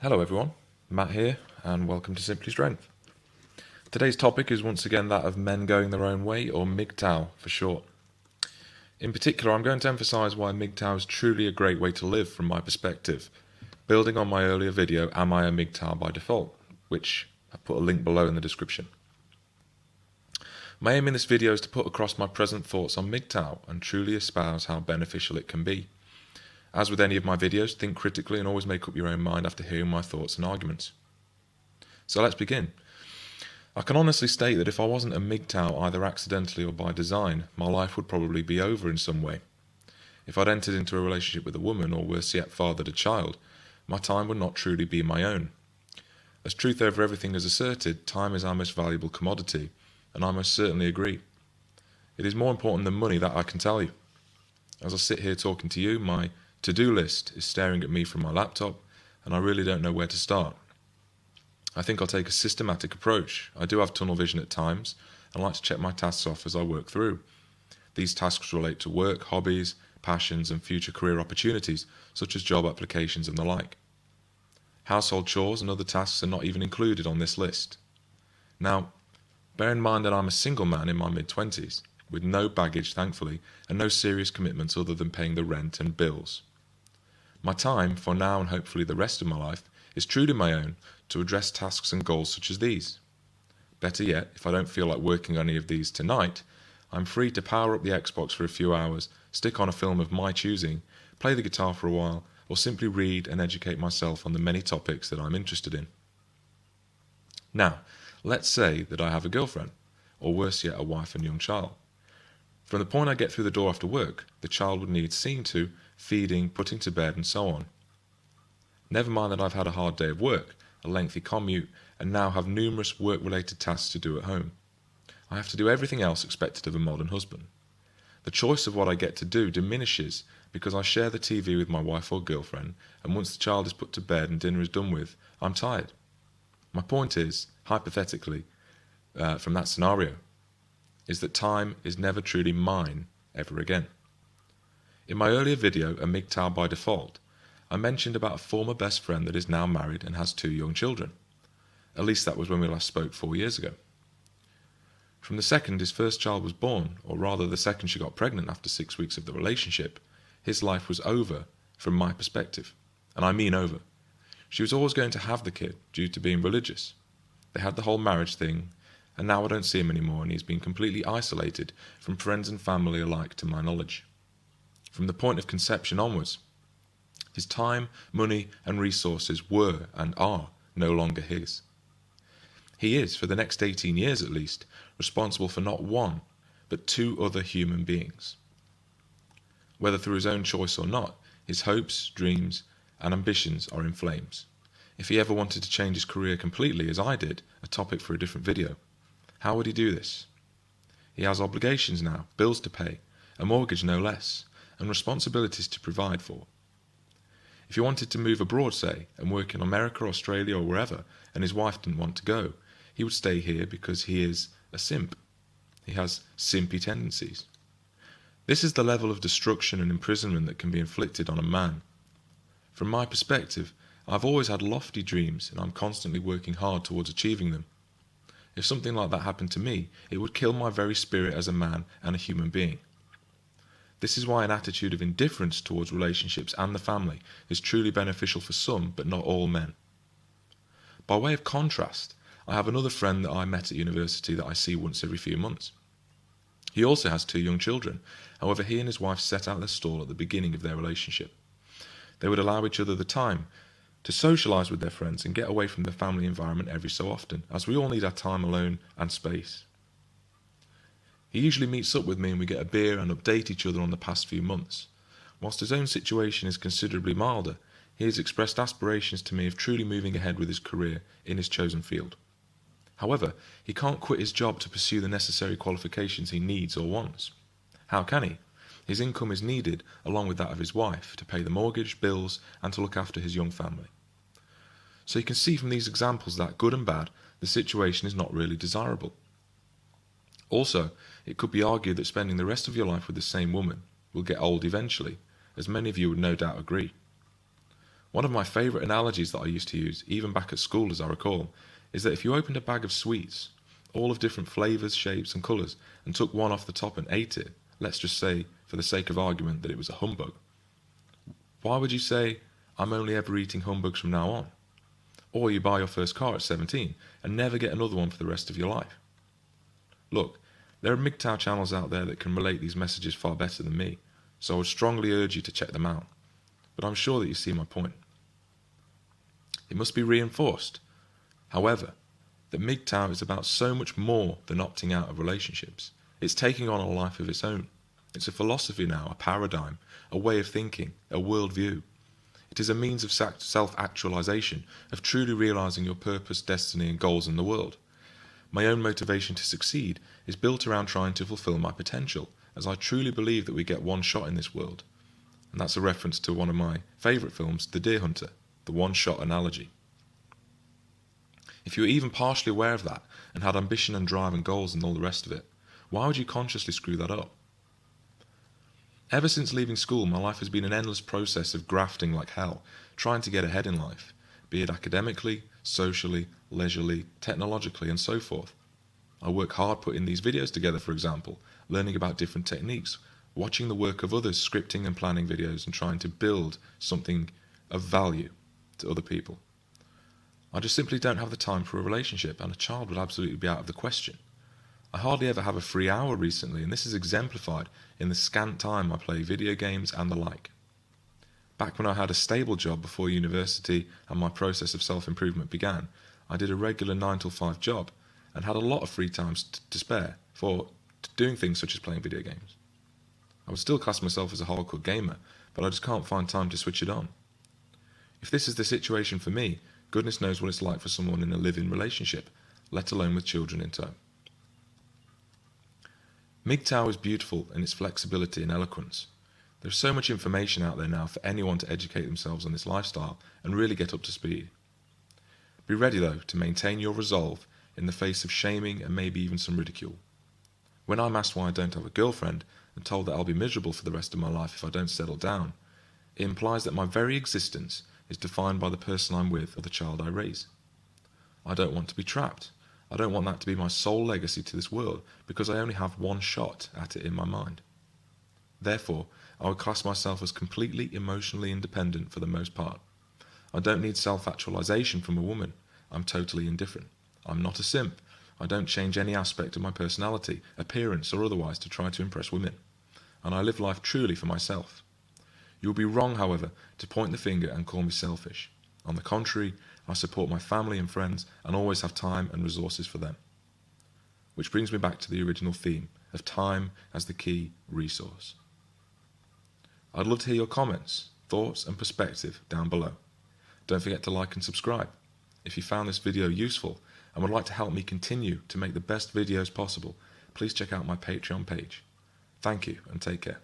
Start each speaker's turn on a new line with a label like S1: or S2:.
S1: Hello everyone, Matt here, and welcome to Simply Strength. Today's topic is once again that of men going their own way, or MGTOW for short. In particular, I'm going to emphasise why MGTOW is truly a great way to live from my perspective, building on my earlier video, Am I a MGTOW by Default, which I've put a link below in the description. My aim in this video is to put across my present thoughts on MGTOW and truly espouse how beneficial it can be. As with any of my videos, think critically and always make up your own mind after hearing my thoughts and arguments. So let's begin. I can honestly state that if I wasn't a MGTOW either accidentally or by design, my life would probably be over in some way. If I'd entered into a relationship with a woman, or worse yet fathered a child, my time would not truly be my own. As truth over everything is asserted, time is our most valuable commodity, and I most certainly agree. It is more important than money, that I can tell you. As I sit here talking to you, my to-do list is staring at me from my laptop, and I really don't know where to start. I think I'll take a systematic approach. I do have tunnel vision at times, and like to check my tasks off as I work through. These tasks relate to work, hobbies, passions, and future career opportunities, such as job applications and the like. Household chores and other tasks are not even included on this list. Now, bear in mind that I'm a single man in my mid-20s, with no baggage, thankfully, and no serious commitments other than paying the rent and bills. My time, for now and hopefully the rest of my life, is truly my own to address tasks and goals such as these. Better yet, if I don't feel like working on any of these tonight, I'm free to power up the Xbox for a few hours, stick on a film of my choosing, play the guitar for a while, or simply read and educate myself on the many topics that I'm interested in. Now, let's say that I have a girlfriend, or worse yet, a wife and young child. From the point I get through the door after work, the child would need seeing to, feeding, putting to bed, and so on. Never mind that I've had a hard day of work, a lengthy commute, and now have numerous work-related tasks to do at home. I have to do everything else expected of a modern husband. The choice of what I get to do diminishes because I share the TV with my wife or girlfriend, and once the child is put to bed and dinner is done with, I'm tired. My point is, hypothetically, from that scenario, is that time is never truly mine ever again. In my earlier video, A MGTOW by Default, I mentioned about a former best friend that is now married and has 2 young children. At least that was when we last spoke 4 years ago. From the second his first child was born, or rather the second she got pregnant after 6 weeks of the relationship, his life was over from my perspective. And I mean over. She was always going to have the kid due to being religious. They had the whole marriage thing, and now I don't see him anymore, and he's been completely isolated from friends and family alike to my knowledge. From the point of conception onwards, his time, money, and resources were and are no longer his. He is, for the next 18 years at least, responsible for not one, but 2 other human beings. Whether through his own choice or not, his hopes, dreams, and ambitions are in flames. If he ever wanted to change his career completely, as I did, a topic for a different video, how would he do this? He has obligations now, bills to pay, a mortgage no less, and responsibilities to provide for. If he wanted to move abroad, say, and work in America, Australia, or wherever, and his wife didn't want to go, he would stay here because he is a simp. He has simpy tendencies. This is the level of destruction and imprisonment that can be inflicted on a man. From my perspective, I've always had lofty dreams, and I'm constantly working hard towards achieving them. If something like that happened to me, it would kill my very spirit as a man and a human being. This is why an attitude of indifference towards relationships and the family is truly beneficial for some, but not all men. By way of contrast, I have another friend that I met at university that I see once every few months. He also has 2 young children, however he and his wife set out their stall at the beginning of their relationship. They would allow each other the time to socialise with their friends and get away from the family environment every so often, as we all need our time alone and space. He usually meets up with me and we get a beer and update each other on the past few months. Whilst his own situation is considerably milder, he has expressed aspirations to me of truly moving ahead with his career in his chosen field. However, he can't quit his job to pursue the necessary qualifications he needs or wants. How can he? His income is needed, along with that of his wife, to pay the mortgage, bills, and to look after his young family. So you can see from these examples that, good and bad, the situation is not really desirable. Also, it could be argued that spending the rest of your life with the same woman will get old eventually, as many of you would no doubt agree. One of my favourite analogies that I used to use, even back at school as I recall, is that if you opened a bag of sweets, all of different flavours, shapes and colours, and took one off the top and ate it, let's just say, for the sake of argument, that it was a humbug, why would you say, I'm only ever eating humbugs from now on? Or you buy your first car at 17 and never get another one for the rest of your life. Look, there are MGTOW channels out there that can relate these messages far better than me, so I would strongly urge you to check them out. But I'm sure that you see my point. It must be reinforced, however, that MGTOW is about so much more than opting out of relationships. It's taking on a life of its own. It's a philosophy now, a paradigm, a way of thinking, a worldview. It is a means of self-actualization, of truly realizing your purpose, destiny and goals in the world. My own motivation to succeed is built around trying to fulfill my potential, as I truly believe that we get one shot in this world. And that's a reference to one of my favourite films, The Deer Hunter, the one-shot analogy. If you were even partially aware of that, and had ambition and drive and goals and all the rest of it, why would you consciously screw that up? Ever since leaving school, my life has been an endless process of grafting like hell, trying to get ahead in life, be it academically, socially, leisurely, technologically, and so forth. I work hard putting these videos together, for example, learning about different techniques, watching the work of others, scripting and planning videos, and trying to build something of value to other people. I just simply don't have the time for a relationship, and a child would absolutely be out of the question. I hardly ever have a free hour recently, and this is exemplified in the scant time I play video games and the like. Back when I had a stable job before university and my process of self-improvement began, I did a regular 9-to-5 job and had a lot of free time to spare for doing things such as playing video games. I would still class myself as a hardcore gamer, but I just can't find time to switch it on. If this is the situation for me, goodness knows what it's like for someone in a live-in relationship, let alone with children in tow. MGTOW is beautiful in its flexibility and eloquence. There's so much information out there now for anyone to educate themselves on this lifestyle and really get up to speed. Be ready though to maintain your resolve in the face of shaming and maybe even some ridicule. When I'm asked why I don't have a girlfriend and told that I'll be miserable for the rest of my life if I don't settle down, it implies that my very existence is defined by the person I'm with or the child I raise. I don't want to be trapped. I don't want that to be my sole legacy to this world because I only have one shot at it in my mind. Therefore, I would class myself as completely emotionally independent for the most part. I don't need self-actualization from a woman. I'm totally indifferent. I'm not a simp. I don't change any aspect of my personality, appearance or otherwise to try to impress women. And I live life truly for myself. You will be wrong, however, to point the finger and call me selfish. On the contrary, I support my family and friends and always have time and resources for them. Which brings me back to the original theme of time as the key resource. I'd love to hear your comments, thoughts and perspective down below. Don't forget to like and subscribe. If you found this video useful and would like to help me continue to make the best videos possible, please check out my Patreon page. Thank you and take care.